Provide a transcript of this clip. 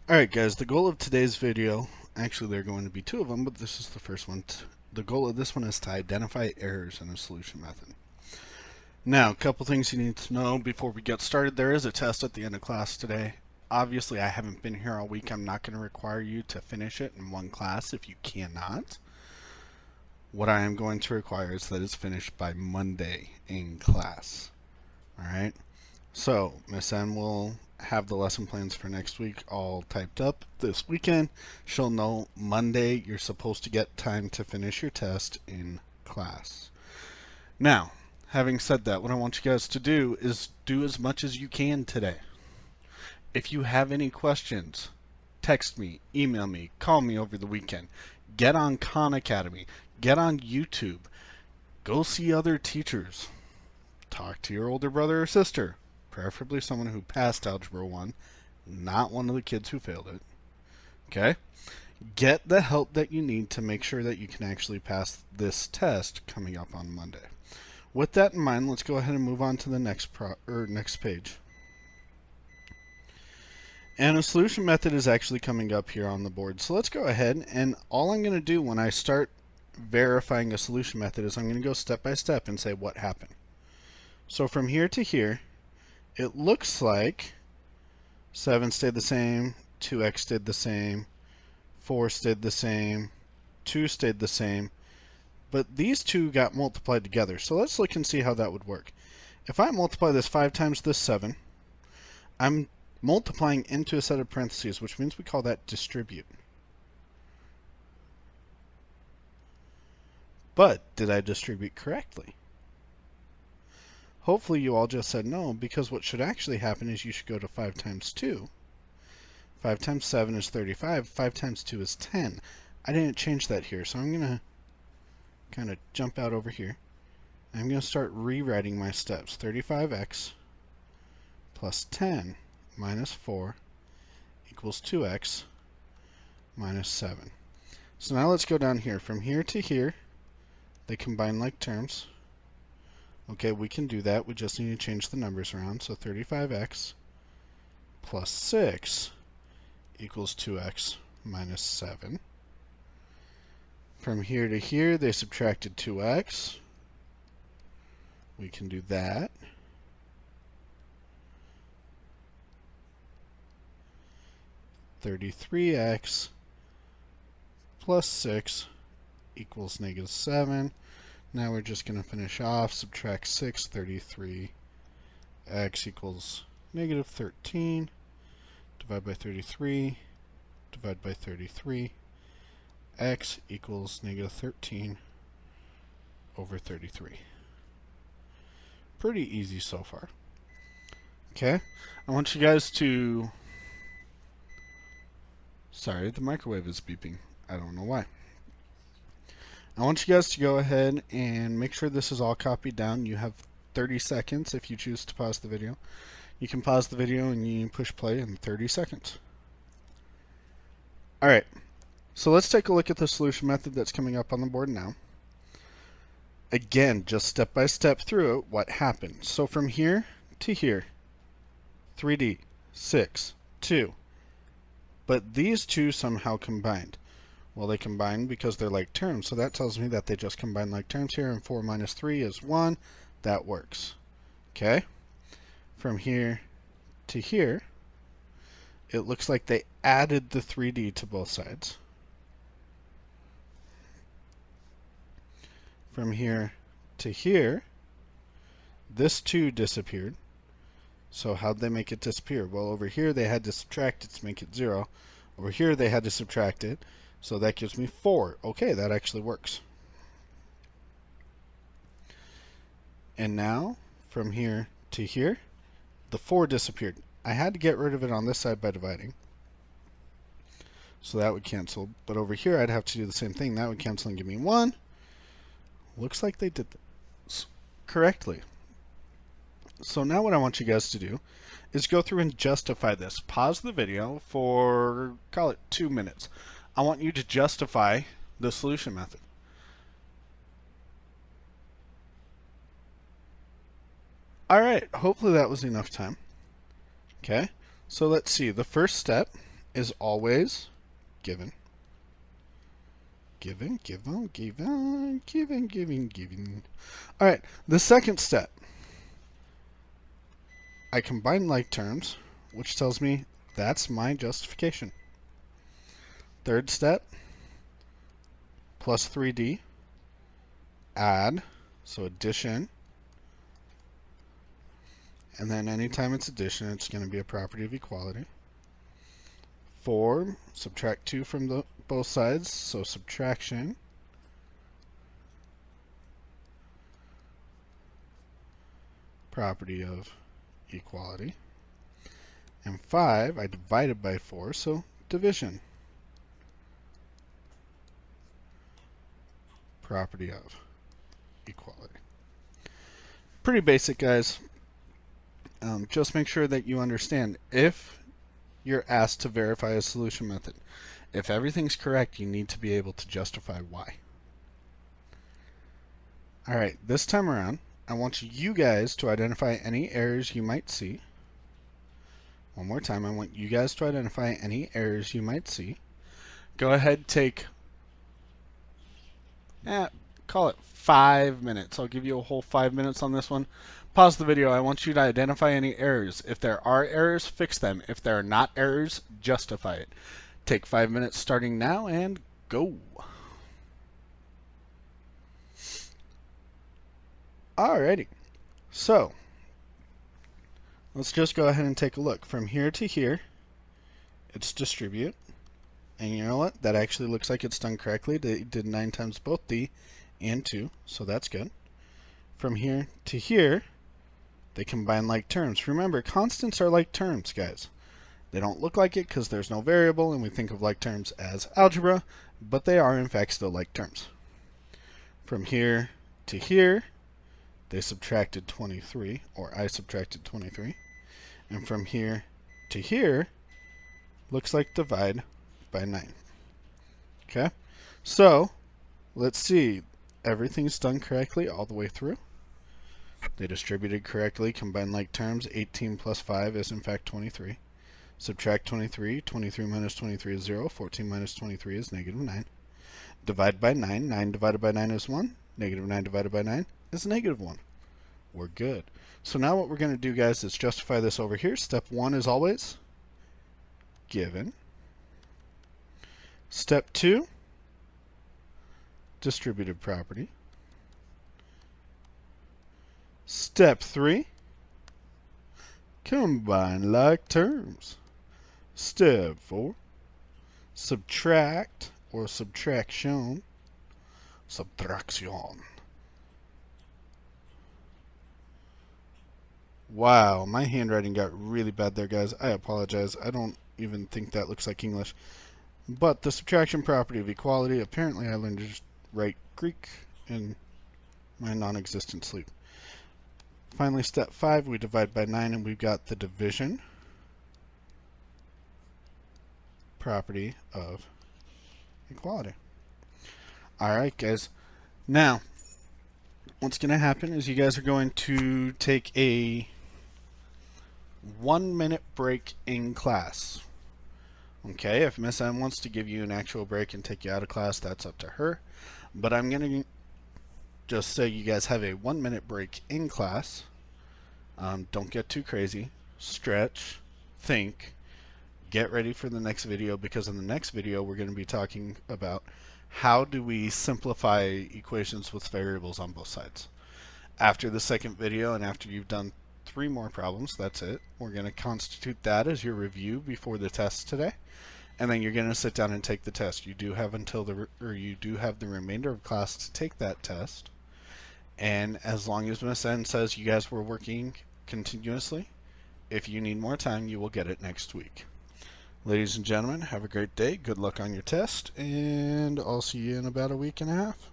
Alright guys, the goal of today's video, actually there are going to be two of them, but this is the first one. The goal of this one is to identify errors in a solution method. Now, a couple things you need to know before we get started. There is a test at the end of class today. Obviously, I haven't been here all week. I'm not going to require you to finish it in one class if you cannot. What I am going to require is that it's finished by Monday in class. Alright? So, Miss N will have the lesson plans for next week all typed up this weekend. She'll know Monday you're supposed to get time to finish your test in class. Now, having said that, what I want you guys to do is do as much as you can today. If you have any questions, text me, email me, call me over the weekend. Get on Khan Academy. Get on YouTube. Go see other teachers. Talk to your older brother or sister. Preferably someone who passed Algebra 1, not one of the kids who failed it. Okay? Get the help that you need to make sure that you can actually pass this test coming up on Monday. With that in mind, let's go ahead and move on to the next page. And a solution method is actually coming up here on the board. So let's go ahead, and all I'm going to do when I start verifying a solution method is I'm going to go step by step and say what happened. So from here to here, it looks like 7 stayed the same, 2x stayed the same, 4 stayed the same, 2 stayed the same, but these two got multiplied together. So let's look and see how that would work. If I multiply this 5 times this 7, I'm multiplying into a set of parentheses, which means we call that distribute. But did I distribute correctly? Hopefully you all just said no, because what should actually happen is you should go to 5 times 2. 5 times 7 is 35. 5 times 2 is 10. I didn't change that here, so I'm going to kind of jump out over here. I'm going to start rewriting my steps. 35x plus 10 minus 4 equals 2x minus 7. So now let's go down here. From here to here, they combine like terms. Okay, we can do that. We just need to change the numbers around. So 35x plus 6 equals 2x minus 7. From here to here, they subtracted 2x. We can do that. $33x plus 6 equals negative 7. Now we're just going to finish off, subtract 6, 33, x equals negative 13, divide by 33, divide by 33, x equals negative 13 over 33. Pretty easy so far. Okay, I want you guys to... Sorry, the microwave is beeping. I don't know why. I want you guys to go ahead and make sure this is all copied down. You have 30 seconds if you choose to pause the video. You can pause the video and you push play in 30 seconds. Alright, so let's take a look at the solution method that's coming up on the board now. Again, just step by step through it, what happened. So from here to here, 3D, 6, 2. But these two somehow combined. Well, they combine because they're like terms, so that tells me that they just combine like terms here, and 4 minus 3 is 1. That works. Okay? From here to here, it looks like they added the 3D to both sides. From here to here, this 2 disappeared. So how'd they make it disappear? Well, over here they had to subtract it to make it 0. Over here they had to subtract it. So that gives me 4. Okay, that actually works. And now, from here to here, the 4 disappeared. I had to get rid of it on this side by dividing. So that would cancel. But over here, I'd have to do the same thing. That would cancel and give me 1. Looks like they did this correctly. So now what I want you guys to do is go through and justify this. Pause the video for, call it 2 minutes. I want you to justify the solution method. Alright, hopefully that was enough time. Okay, so let's see. The first step is always given. Given. Alright, the second step. I combine like terms, which tells me that's my justification. Third step, plus 3D, add, so addition, and then anytime it's addition, it's going to be a property of equality. 4, subtract 2 from both sides, so subtraction. Property of equality. And 5, I divided by 4, so division. Property of equality. Pretty basic, guys. Just make sure that you understand if you're asked to verify a solution method. If everything's correct, you need to be able to justify why. Alright, this time around, I want you guys to identify any errors you might see. One more time, I want you guys to identify any errors you might see. Go ahead, take, call it 5 minutes. I'll give you a whole 5 minutes on this one. Pause the video. I want you to identify any errors. If there are errors, fix them. If there are not errors, justify it. Take 5 minutes starting now and go. Alrighty. So, let's just go ahead and take a look. From here to here, it's distribute. And you know what? That actually looks like it's done correctly. They did 9 times both D and 2, so that's good. From here to here, they combine like terms. Remember, constants are like terms, guys. They don't look like it because there's no variable, and we think of like terms as algebra, but they are in fact still like terms. From here to here, they subtracted 23, or I subtracted 23. And from here to here, looks like divide by 9. Okay, so let's see. Everything's done correctly all the way through. They distributed correctly, combined like terms. 18 plus 5 is in fact 23. Subtract 23. 23 minus 23 is 0. 14 minus 23 is negative 9. Divide by 9. 9 divided by 9 is 1. Negative 9 divided by 9 is negative 1. We're good. So now what we're going to do, guys, is justify this over here. Step 1 is always given. Step 2, distributive property. Step 3, combine like terms. Step 4, subtract or subtraction. Subtraction. Wow, my handwriting got really bad there, guys. I apologize. I don't even think that looks like English. But the subtraction property of equality, apparently I learned to just write Greek in my non-existent sleep. Finally, step 5, we divide by 9 and we've got the division property of equality. Alright, guys. Now, what's going to happen is you guys are going to take a 1-minute break in class. Okay, if Miss M wants to give you an actual break and take you out of class, that's up to her. But I'm going to just say you guys have a 1-minute break in class. Don't get too crazy. Stretch, think, get ready for the next video, because in the next video we're going to be talking about how do we simplify equations with variables on both sides. After the second video and after you've done 3 more problems, that's it. We're going to constitute that as your review before the test today, and then you're going to sit down and take the test. You do have the remainder of class to take that test, and as long as Miss N says you guys were working continuously, if you need more time, you will get it next week. Ladies and gentlemen, have a great day. Good luck on your test, and I'll see you in about a week and a half.